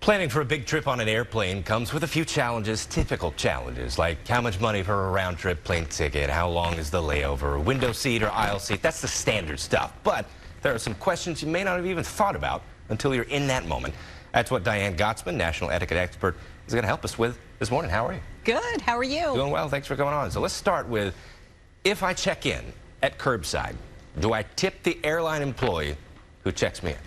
Planning for a big trip on an airplane comes with a few challenges, typical challenges, like how much money for a round-trip plane ticket, how long is the layover, window seat or aisle seat. That's the standard stuff. But there are some questions you may not have even thought about until you're in that moment. That's what Diane Gottsman, National Etiquette Expert, is going to help us with this morning. How are you? Good. How are you? Doing well. Thanks for coming on. So let's start with, if I check in at curbside, do I tip the airline employee who checks me in?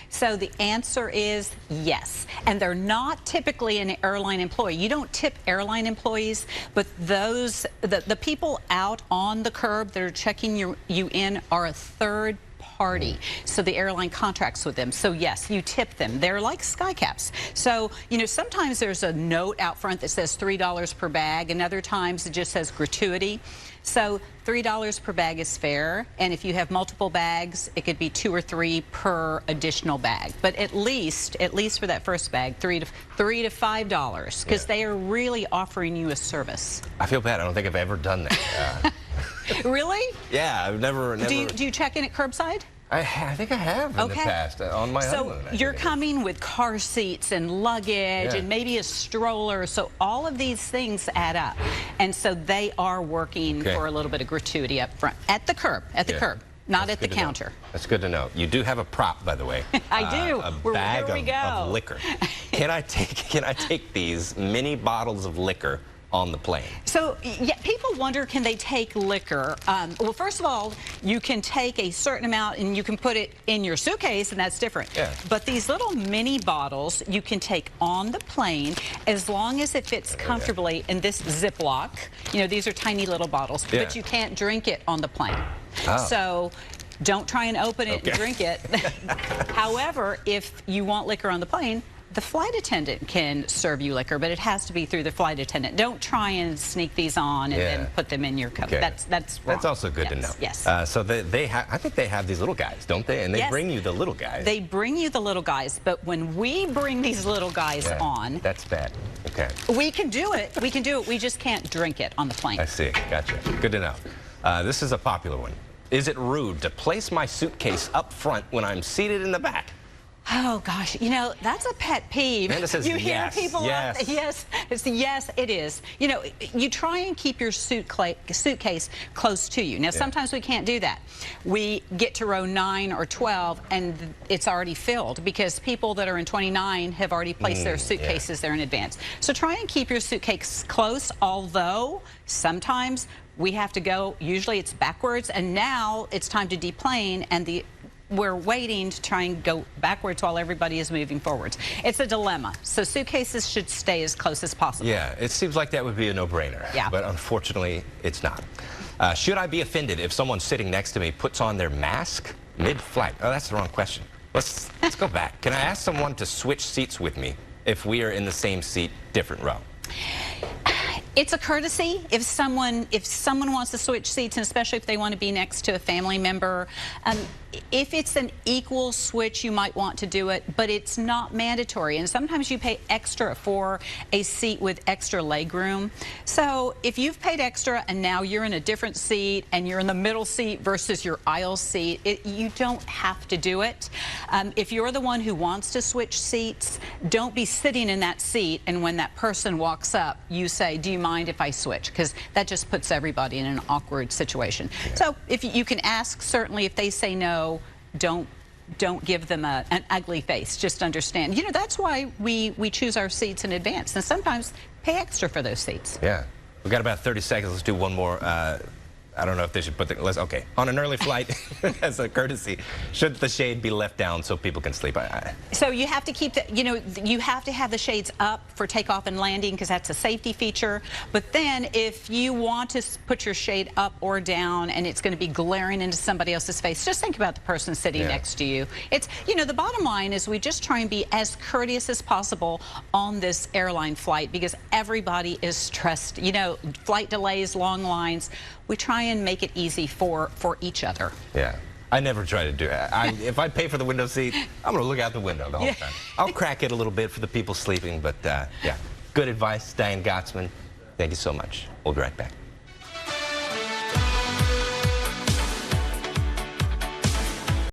So the answer is yes. And they're not typically an airline employee. You don't tip airline employees, but the people out on the curb that are checking you in are a third party. So the airline contracts with them. So yes, you tip them. They're like skycaps. So, you know, sometimes there's a note out front that says $3 per bag, and other times it just says gratuity. So $3 per bag is fair, and if you have multiple bags, it could be 2 or 3 per additional bag. But at least for that first bag, $3 to $5, because they are really offering you a service. I feel bad. I don't think I've ever done that. Really? Yeah, I've never. Do you check in at curbside? I think I have in the past on my own. So you're coming with car seats and luggage and maybe a stroller. So all of these things add up. And so they are working for a little bit of gratuity up front at the curb, curb. Not at the counter. That's good to know. You do have a prop, by the way. I do. A bag of liquor. Can I take these mini bottles of liquor on the plane? So, yeah, people wonder, can they take liquor? Well, first of all, you can take a certain amount and you can put it in your suitcase, and that's different. Yeah. But these little mini bottles you can take on the plane as long as it fits comfortably in this Ziploc. You know, these are tiny little bottles, but you can't drink it on the plane. So don't try and open it and drink it. However, if you want liquor on the plane, the flight attendant can serve you liquor, but it has to be through the flight attendant. Don't try and sneak these on and then put them in your cup. That's wrong. That's also good to know. Yes. So I think they have these little guys, don't they? And they bring you the little guys. They bring you the little guys, but when we bring these little guys on, that's bad. Okay. We can do it. We can do it. We just can't drink it on the plane. I see. Gotcha. Good to know. This is a popular one. Is it rude to place my suitcase up front when I'm seated in the back? Oh, gosh, you know, that's a pet peeve. Amanda says you hear people yes, it is. You know, you try and keep your suitcase close to you. Now, sometimes we can't do that. We get to row 9 or 12, and it's already filled because people that are in 29 have already placed their suitcases there in advance. So try and keep your suitcase close, although sometimes we have to go, usually it's backwards, and now it's time to deplane, and we're waiting to try and go backwards while everybody is moving forwards. It's a dilemma. So suitcases should stay as close as possible. Yeah, it seems like that would be a no-brainer. Yeah. But unfortunately, it's not. Should I be offended if someone sitting next to me puts on their mask mid-flight? Oh, that's the wrong question. Let's go back. Can I ask someone to switch seats with me if we are in the same seat, different row? It's a courtesy if someone wants to switch seats, and especially if they want to be next to a family member. If it's an equal switch, you might want to do it, but it's not mandatory. And sometimes you pay extra for a seat with extra leg room. So if you've paid extra and now you're in a different seat and you're in the middle seat versus your aisle seat, you don't have to do it. If you're the one who wants to switch seats, don't be sitting in that seat, and when that person walks up, you say, "Do you mind if I switch?" Because that just puts everybody in an awkward situation. So if you can ask, certainly. If they say no, don't give them an ugly face. Just understand. You know, that's why we choose our seats in advance, and sometimes pay extra for those seats. Yeah. We've got about 30 seconds. Let's do one more. I don't know if they should put okay. On an early flight, as a courtesy, should the shade be left down so people can sleep? So you have to keep you have to have the shades up for takeoff and landing, because that's a safety feature. But then if you want to put your shade up or down and it's going to be glaring into somebody else's face, just think about the person sitting next to you. It's, you know, the bottom line is we just try and be as courteous as possible on this airline flight, because everybody is stressed. You know, flight delays, long lines. We try and make it easy for each other. Yeah. I never try to do it. If I pay for the window seat, I'm going to look out the window the whole time. I'll crack it a little bit for the people sleeping, but yeah. Good advice, Diane Gottsman. Thank you so much. We'll be right back.